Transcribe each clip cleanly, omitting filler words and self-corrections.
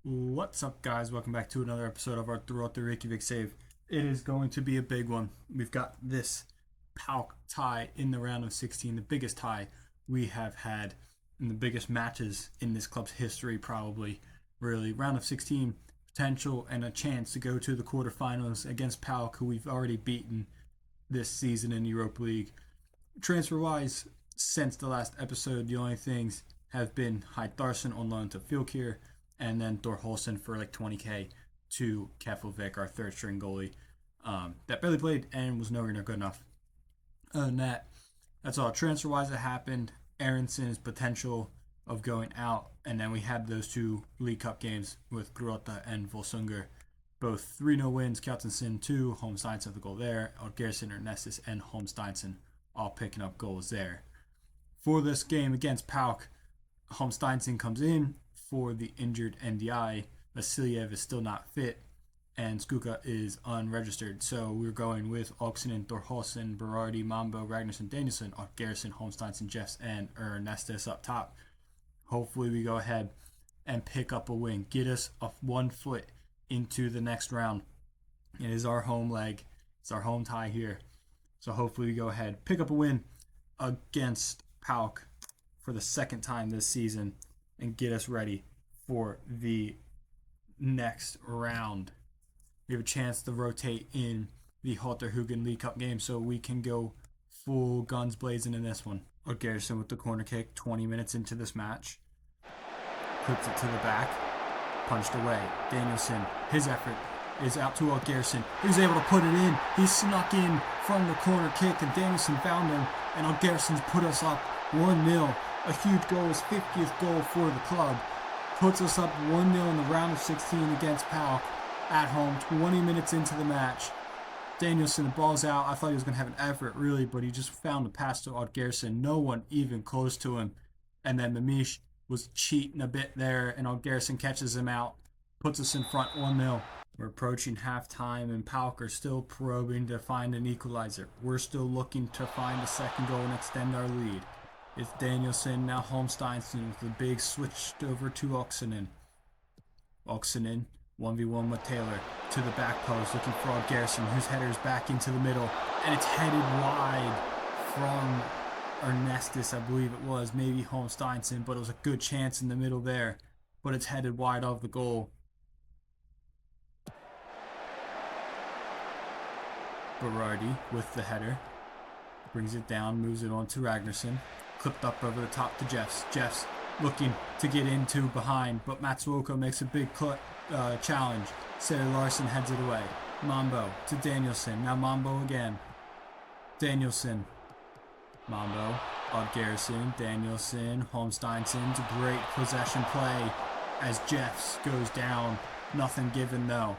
What's up, guys? Welcome back to another episode of our Throttur Reykjavik save. It is going to be a big one. We've got this PAOK tie in the round of 16, the biggest tie we have had in the biggest matches in this club's history, probably. Really, round of 16 potential and a chance to go to the quarterfinals against PAOK, who we've already beaten this season in the Europa League. Transfer wise, since the last episode, the only things have been Hyde on loan to Fylkir and then Thor for like 20k to Keflavik, our third string goalie, that barely played and was nowhere near good enough. Other than that, that's all. Transfer wise, it happened. Aronson's potential of going out, and then we had those two League Cup games with Grótta and Volsungur. Both 3-0 wins, Kjartansson 2, Holmsteinson the goal there, Gerson, Ernestus, and Holmsteinson all picking up goals there. For this game against PAOK, Holmsteinson comes in for the injured NDI. Vasiliev is still not fit, and Skuka is unregistered. So we're going with Oksinen, Thorholsen, Berardi, Mambo, Ragnarsson, Danielson, Garrison, Holmsteinson, Jeffs, and Ernestus up top. Hopefully we go ahead and pick up a win. Get us one foot into the next round. It is our home leg. It's our home tie here. So hopefully we go ahead, pick up a win against PAOK for the second time this season and get us ready for the next round. We have a chance to rotate in the Hotterhugen League Cup game so we can go full guns blazing in this one. Garrison with the corner kick 20 minutes into this match. Puts it to the back. Punched away. Danielson, his effort is out to Garrison. He was able to put it in. He snuck in from the corner kick and Danielson found him. And Garrison's put us up 1-0. A huge goal, his 50th goal for the club. Puts us up 1-0 in the round of 16 against PAOK at home, 20 minutes into the match. Danielson, the ball's out. I thought he was going to have an effort, really, but he just found a pass to Garrison. No one even close to him. And then Mamish was cheating a bit there, and Garrison catches him out. Puts us in front 1-0. We're approaching halftime, and PAOK are still probing to find an equalizer. We're still looking to find a second goal and extend our lead. It's Danielson, now Holmsteinson with the big switch over to Oksinen. Oksinen, 1v1 with Taylor, to the back post, looking for Garrison, whose header is back into the middle, and it's headed wide from Ernestus, I believe it was, maybe Holmsteinson, but it was a good chance in the middle there, but it's headed wide of the goal. Berardi with the header, brings it down, moves it on to Ragnarsson. Clipped up over the top to Jeffs. Jeffs looking to get into behind, but Matsuoka makes a big challenge. Sarah Larson heads it away. Mambo to Danielson. Now Mambo again. Danielson. Mambo. Garrison. Danielson. Holmsteinson's a great possession play as Jeffs goes down. Nothing given though.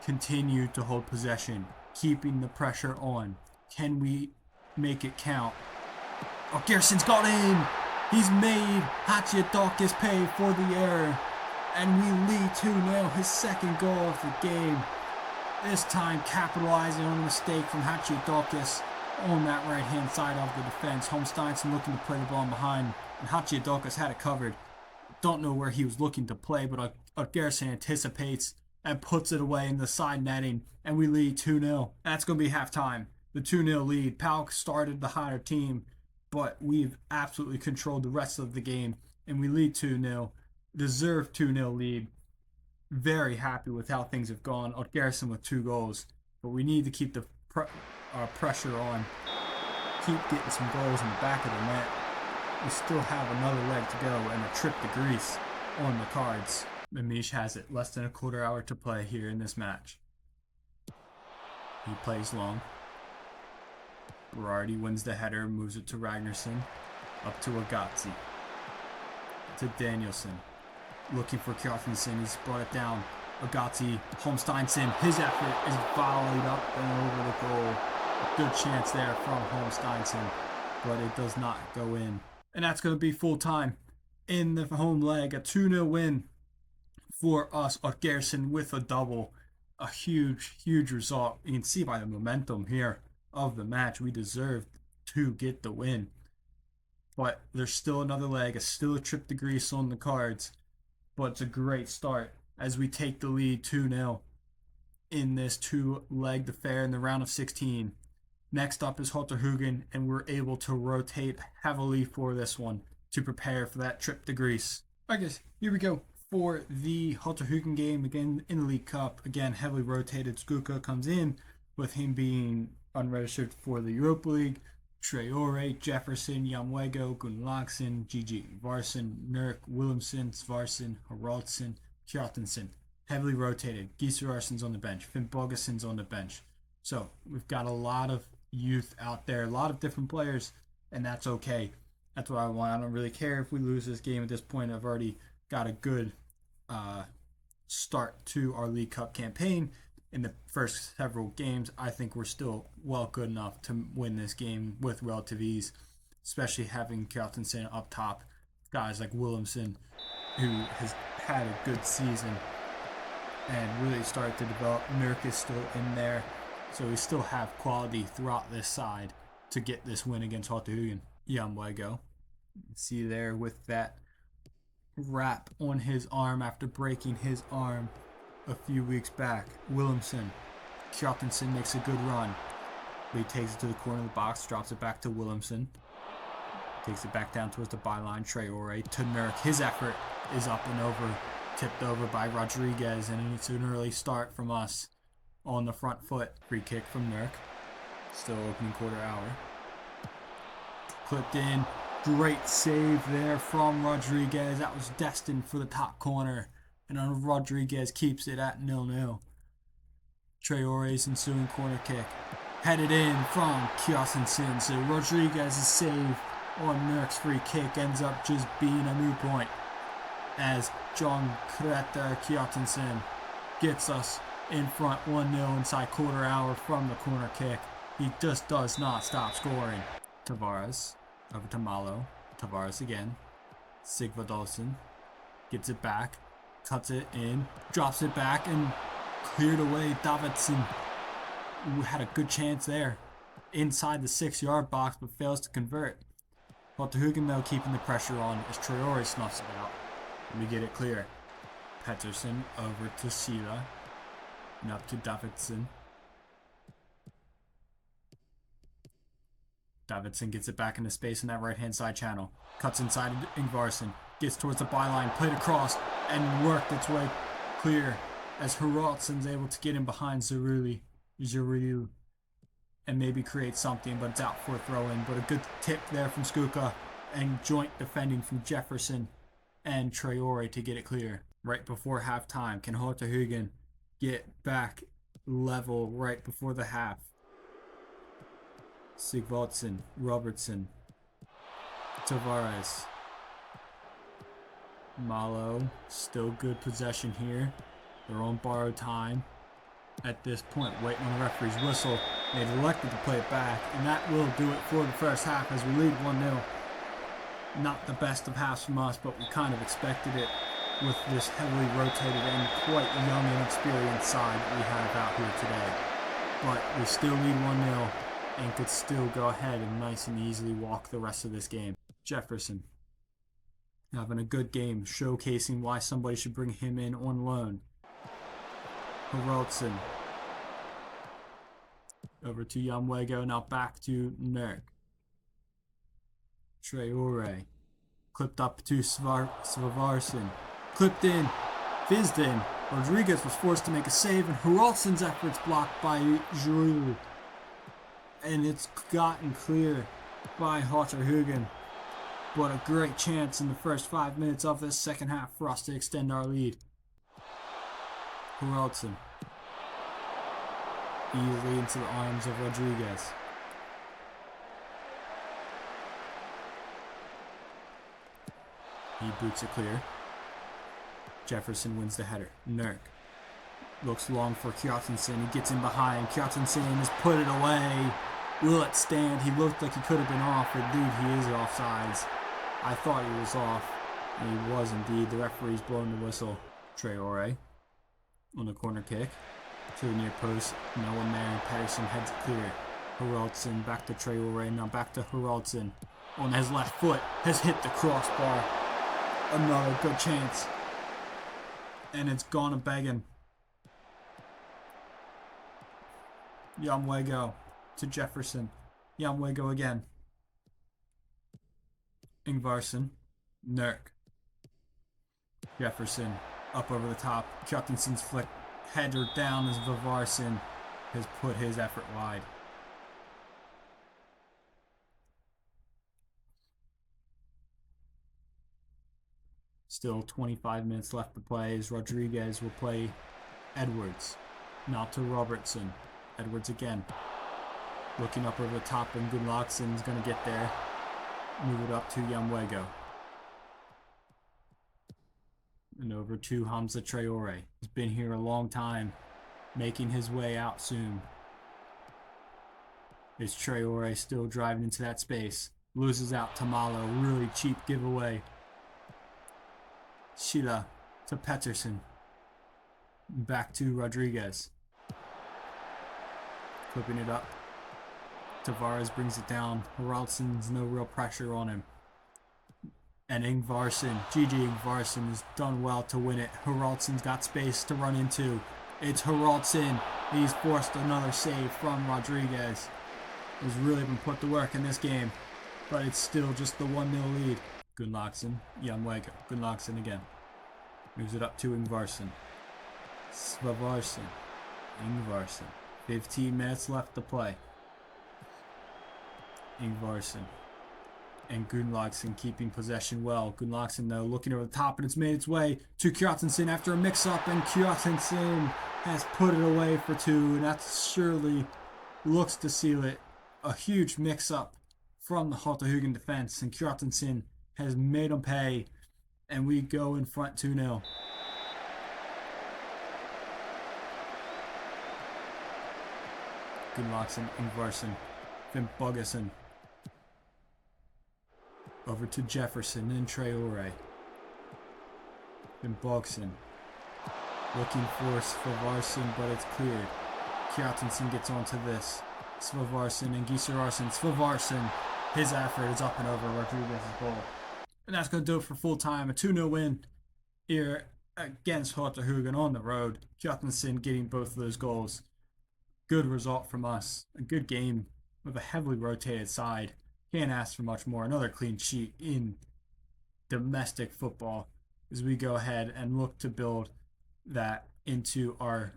Continue to hold possession. Keeping the pressure on. Can we make it count? Garrison's got in! He's made Hachiadakis pay for the error. And we lead 2-0, his second goal of the game. This time capitalizing on a mistake from Hachiadakis on that right-hand side of the defense. Holmsteinson looking to play the ball behind, and Hachiadakis had it covered. Don't know where he was looking to play, but Garrison anticipates and puts it away in the side netting, and we lead 2-0. That's going to be halftime. The 2-0 lead. PAOK started the hotter team, but we've absolutely controlled the rest of the game, and we lead 2-0. Deserved 2-0 lead. Very happy with how things have gone. Garrison with 2 goals, but we need to keep the pressure on. Keep getting some goals in the back of the net. We still have another leg to go and a trip to Greece on the cards. Mamish has it. Less than a quarter hour to play here in this match. He plays long. Berardi wins the header, moves it to Ragnarsson, up to Agazzi, to Danielson, looking for Kjartansson, he's brought it down. Agazzi, Holmsteinson, his effort is volleyed up and over the goal. A good chance there from Holmsteinson, but it does not go in. And that's going to be full time in the home leg, a 2-0 win for us. Garrison with a double, a huge result. You can see by the momentum here of the match, we deserved to get the win. But there's still another leg. It's still a trip to Greece on the cards. But it's a great start as we take the lead 2-0 in this two-legged affair in the round of 16. Next up is Thróttur, and we're able to rotate heavily for this one to prepare for that trip to Greece. I guess here we go for the Thróttur game again in the League Cup. Again, heavily rotated. Skuka comes in with him being unregistered for the Europa League. Throttur, Jefferson, Yamwego, Gunnlaugsson, Gigi, Varson, Nurk, Williamson, Svarson, Haraldsson, Kjartansson. Heavily rotated. Gisararsson's on the bench. Finn Bogason's on the bench. So we've got a lot of youth out there, a lot of different players, and that's okay. That's what I want. I don't really care if we lose this game at this point. I've already got a good start to our League Cup campaign. In the first several games, I think we're still well good enough to win this game with relative ease, especially having Kjartansson up top, guys like Williamson, who has had a good season and really started to develop. Nurk is still in there, so we still have quality throughout this side to get this win against Thróttur. Yamwego, see there with that wrap on his arm after breaking his arm a few weeks back. Williamson, Kjartansson makes a good run, but he takes it to the corner of the box, drops it back to Williamson, takes it back down towards the byline. Throttur to Nurk. His effort is up and over, tipped over by Rodriguez, and it's an early start from us on the front foot. Free kick from Nurk. Still opening quarter hour. Clipped in. Great save there from Rodriguez. That was destined for the top corner. And Rodriguez keeps it at 0-0. Throttur's ensuing corner kick. Headed in from Kjartansson. So Rodriguez's save on Nurk's free kick ends up just being a moot point, as John Throttur Kjartansson gets us in front 1-0 inside quarter hour from the corner kick. He just does not stop scoring. Tavares over to Malo. Tavares again. Sigvaldason gets it back, cuts it in, drops it back, and cleared away. Davidsson, who had a good chance there inside the 6-yard box but fails to convert. Thróttur though keeping the pressure on as Throttur snuffs it out. We get it clear. Pettersson over to Sila and up to Davidsson. Davidsson gets it back into space in that right-hand side channel. Cuts inside Ingvarsson. Gets towards the byline. Played across and worked its way clear as Haraldsson's able to get in behind Zeruli and maybe create something, but it's out for a throw-in. But a good tip there from Skuka and joint defending from Jefferson and Throttur to get it clear. Right before halftime, can Thróttur get back level right before the half? Sigvaldason, Robertson, Tavares, Malo, still good possession here. They're on borrowed time at this point, waiting on the referee's whistle. They've elected to play it back, and that will do it for the first half as we lead 1-0. Not the best of halves from us, but we kind of expected it with this heavily rotated and quite young and inexperienced side that we have out here today. But we still lead 1-0 and could still go ahead and nice and easily walk the rest of this game. Jefferson having a good game, showcasing why somebody should bring him in on loan. Haraldsson over to Yamwego, now back to Nurk. Throttur clipped up to Svarvarsson, clipped in, fizzed in. Rodriguez was forced to make a save, and Haraldsson's efforts blocked by Giroud. And it's gotten clear by Thróttur. But a great chance in the first 5 minutes of this second half for us to extend our lead. Haraldsson easily into the arms of Rodriguez. He boots it clear. Jefferson wins the header. Nurk looks long for Kjartansson. He gets in behind. Kjartansson has put it away. Will it stand? He looked like he could have been off, but dude, he is offsides. I thought he was off, and he was indeed. The referee's blowing the whistle. Throttur on the corner kick to the near post. No one there, and Pettersson heads it clear. Haraldsson back to Throttur, now back to Haraldsson. On his left foot, has hit the crossbar. Another good chance. And it's gone a begging. Yamwego to Jefferson. Yamwego again. Ingvarsson. Nurk. Jefferson up over the top. Kjartansson's flick. Header down as Vivarsson has put his effort wide. Still 25 minutes left to play as Rodriguez will play Edwards. Now to Robertson. Edwards again. Looking up over the top, and Gunnlaugson's going to get there. Move it up to Yamwego. And over to Hamza Traore. He's been here a long time, making his way out soon. Is Traore still driving into that space? Loses out to Malo. Really cheap giveaway. Sheila to Pettersson. Back to Rodriguez. Flipping it up. Tavares brings it down. Haraldsson's no real pressure on him. And Ingvarsson, GG Ingvarsson has done well to win it. Haraldsson's got space to run into. It's Haraldsson. He's forced another save from Rodriguez. He's really been put to work in this game. But it's still just the 1-0 lead. Gunnlaugsson, Yamwego. Gunnlaugsson again. Moves it up to Ingvarsson. Svavarsson. Ingvarsson. 15 minutes left to play. Ingvarsson. And Gunnlaugsson keeping possession well. Gunnlaugsson though looking over the top, and it's made its way to Kjartansson after a mix-up, and Kjartansson has put it away for two, and that surely looks to seal it. A huge mix-up from the Haugahugen defense, and Kjartansson has made them pay, and we go in front 2-0. Gunnlaugsson, Ingvarsson, Finn Bogason. Over to Jefferson and Traore. Finn Bogason. Looking for Svavarsson, but it's cleared. Kjartansson gets onto this. Svavarsson and Gisararsson. Svavarsson, his effort is up and over Rodriguez's goal. And that's going to do it for full time. A 2-0 win here against Haugahugen on the road. Kjartansson getting both of those goals. Good result from us. A good game with a heavily rotated side. Can't ask for much more. Another clean sheet in domestic football as we go ahead and look to build that into our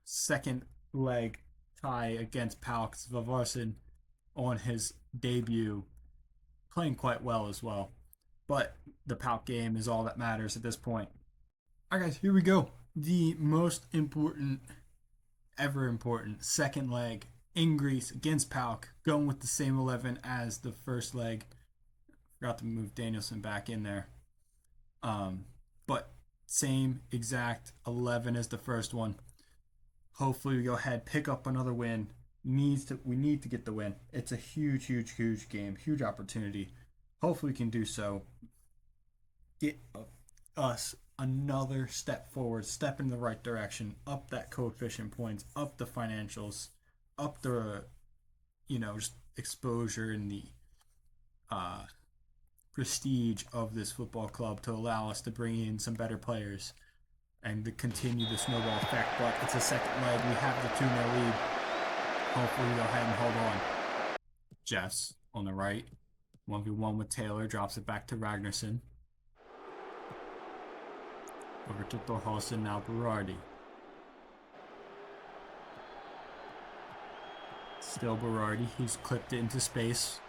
second leg tie against PAOK. Svavarsson on his debut, playing quite well as well. But the PAOK game is all that matters at this point. Alright guys, here we go. The most important, ever important second leg in Greece against PAOK, going with the same 11 as the first leg. Forgot to move Danielson back in there. But same exact 11 as the first one. Hopefully we go ahead, pick up another win. We need to get the win. It's a huge game, huge opportunity. Hopefully we can do so. Get us another step forward, step in the right direction, up that coefficient points, up the financials, up the, just exposure and the prestige of this football club to allow us to bring in some better players and to continue the snowball effect. But it's a second leg. We have the 2-0 lead. Hopefully we go ahead and hold on. Jeffs on the right. 1v1 with Taylor. Drops it back to Ragnarsson. Over to Thorhallsson, now Berardi. Still Berardi. He's clipped it into space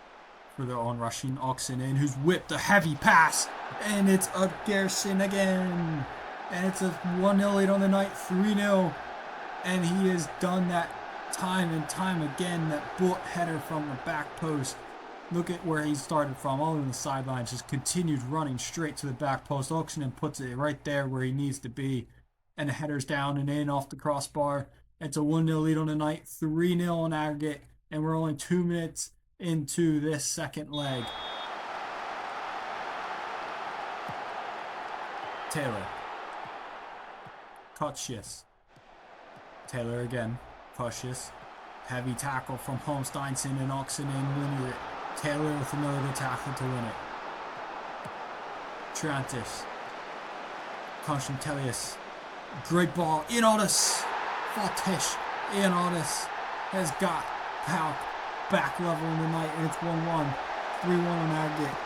for the onrushing Oxinen, who's whipped a heavy pass. And it's a Gerson again. And it's a 1-0 lead on the night, 3-0. And he has done that time and time again. That bullet header from the back post. Look at where he started from, all on the sidelines, just continued running straight to the back post. Oxinen puts it right there where he needs to be. And the header's down and in off the crossbar. It's a 1-0 lead on the night, 3-0 on aggregate, and we're only 2 minutes into this second leg. Taylor. Kotschis. Taylor again. Kotschis. Heavy tackle from Holmsteinson and Oxinen winning it. Taylor with another good tackle to win it. Trantis. Konstantelius. Great ball. Ian Otis. Faltish. Ian Otis has got PAOK back level in the night, and it's 1-1. 3-1 on aggregate.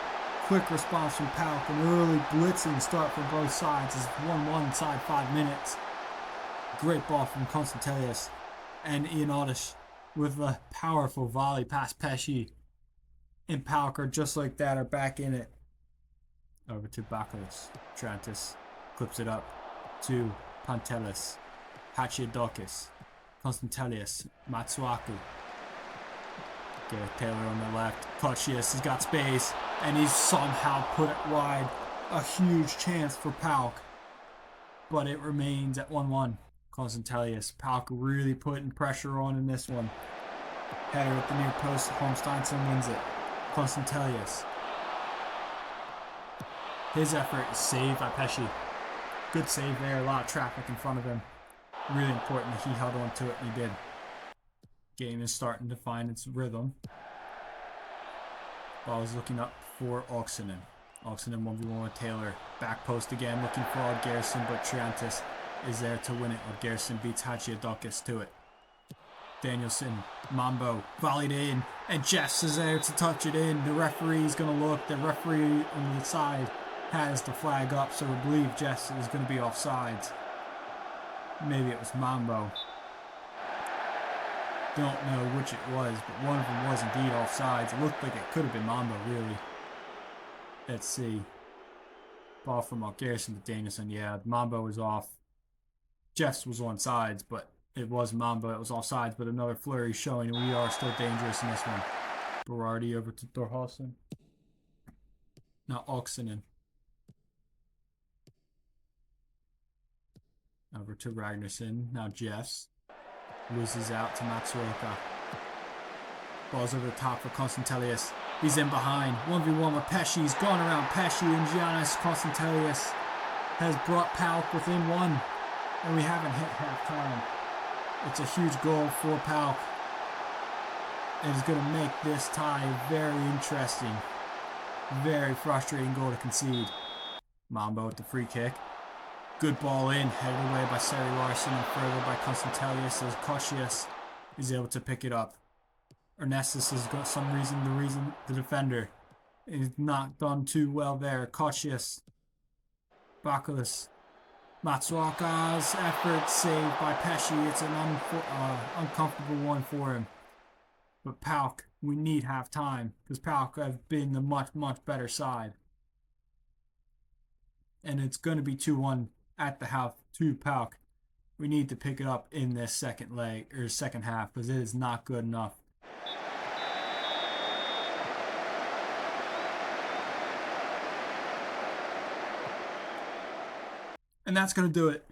Quick response from PAOK. An early blitzing start from both sides. It's 1-1 inside 5 minutes. Great ball from Konstantelius. And Ian Otis with a powerful volley past Pesci. And PAOK are just like that, are back in it. Over to Bacchus. Trantis clips it up to Pantelis. Hachiodokis. Konstantelius. Matsuaku. Gareth Taylor on the left. Kochius has got space. And he's somehow put it wide. A huge chance for PAOK. But it remains at 1-1. Konstantelius. PAOK really putting pressure on in this one. Header at the near post. Holmsteinson wins it. Konstantelius. His effort is saved by Pesci. Good save there. A lot of traffic in front of him. Really important that he held on to it, and he did. Game is starting to find its rhythm. Ball is looking up for Oxinen. Oxinen 1v1 with Taylor. Back post again, looking for Garrison, but Triantis is there to win it. Garrison beats Hachiodokis to it. Danielson, Mambo, volleyed in, and Jeffs is there to touch it in. The referee's going to look. The referee on the side has the flag up, so we believe Jeffs is going to be offsides. Maybe it was Mambo. Don't know which it was, but one of them was indeed offsides. It looked like it could have been Mambo, really. Let's see. Ball from Garrison to Danielson. Yeah, Mambo was off. Jeffs was on sides, but it was Mambo. It was offsides, but another flurry showing we are still dangerous in this one. Berardi over to Thorhalson. Now Oxinen. Over to Ragnarsson. Now Jeffs. Loses out to Matsuoka. Ball's over the top for Konstantelius. He's in behind. 1v1 with Pesci. He's gone around Pesci, and Giannis Konstantelius has brought PAOK within 1. And we haven't hit halftime. It's a huge goal for PAOK. It is going to make this tie very interesting. Very frustrating goal to concede. Mambo with the free kick. Good ball in, headed away by Seri Larson and further by Konstantelius as Kochius is able to pick it up. Ernestus has got some reason, the defender is not done too well there. Kochius, Bacchus, Matsuaka's effort saved by Pesci. It's an uncomfortable one for him. But PAOK, we need half time because PAOK have been the much better side. And it's going to be 2-1 at the half to PAOK. We need to pick it up in this second half because it is not good enough. And that's going to do it.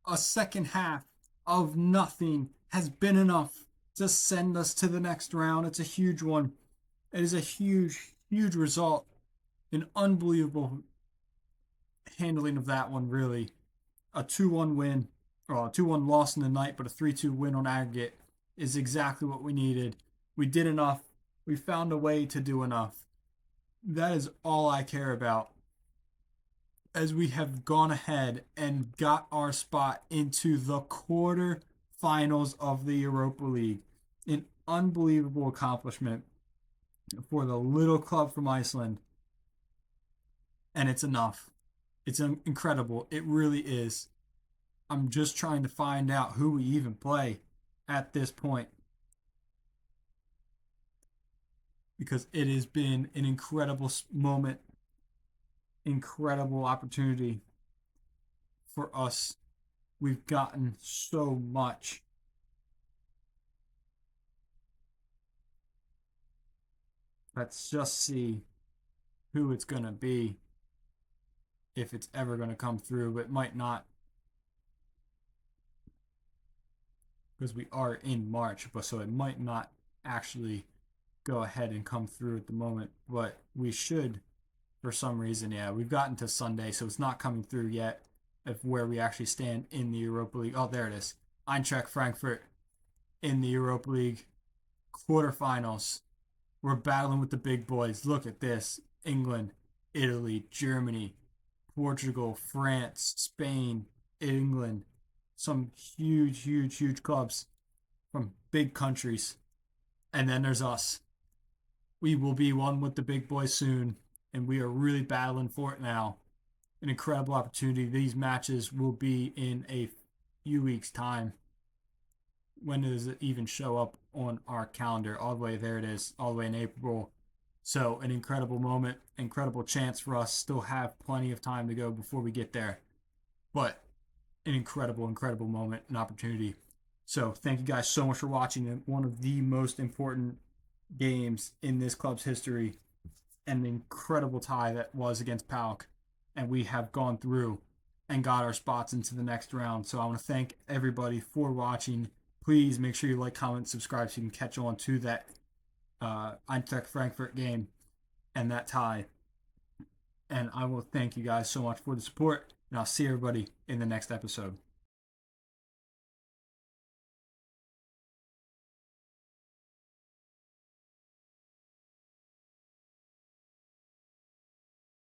A second half of nothing has been enough to send us to the next round. It's a huge one. It is a huge result. An unbelievable handling of that one, really. A 2-1 win, or a 2-1 loss in the night, but a 3-2 win on aggregate is exactly what we needed. We did enough. We found a way to do enough. That is all I care about. As we have gone ahead and got our spot into the quarterfinals of the Europa League. An unbelievable accomplishment for the little club from Iceland. And it's enough. It's incredible. It really is. I'm just trying to find out who we even play at this point. Because it has been an incredible moment. Incredible opportunity for us. We've gotten so much. Let's just see who it's going to be. If it's ever going to come through, but it might not. Because we are in March, but so it might not actually go ahead and come through at the moment. But we should, for some reason, yeah. We've gotten to Sunday, so it's not coming through yet of where we actually stand in the Europa League. Oh, there it is. Eintracht Frankfurt in the Europa League quarterfinals. We're battling with the big boys. Look at this. England, Italy, Germany, Portugal, France, Spain, England, some huge clubs from big countries. And then there's us. We will be one with the big boys soon, and we are really battling for it now. An incredible opportunity. These matches will be in a few weeks' time. When does it even show up on our calendar? All the way there it is, all the way in April. So, an incredible moment, incredible chance for us. Still have plenty of time to go before we get there. But an incredible moment, an opportunity. So, thank you guys so much for watching one of the most important games in this club's history, and an incredible tie that was against PAOK. And we have gone through and got our spots into the next round. So I want to thank everybody for watching. Please make sure you like, comment, subscribe so you can catch on to that Eintracht Frankfurt game and that tie. And I will thank you guys so much for the support. And I'll see everybody in the next episode.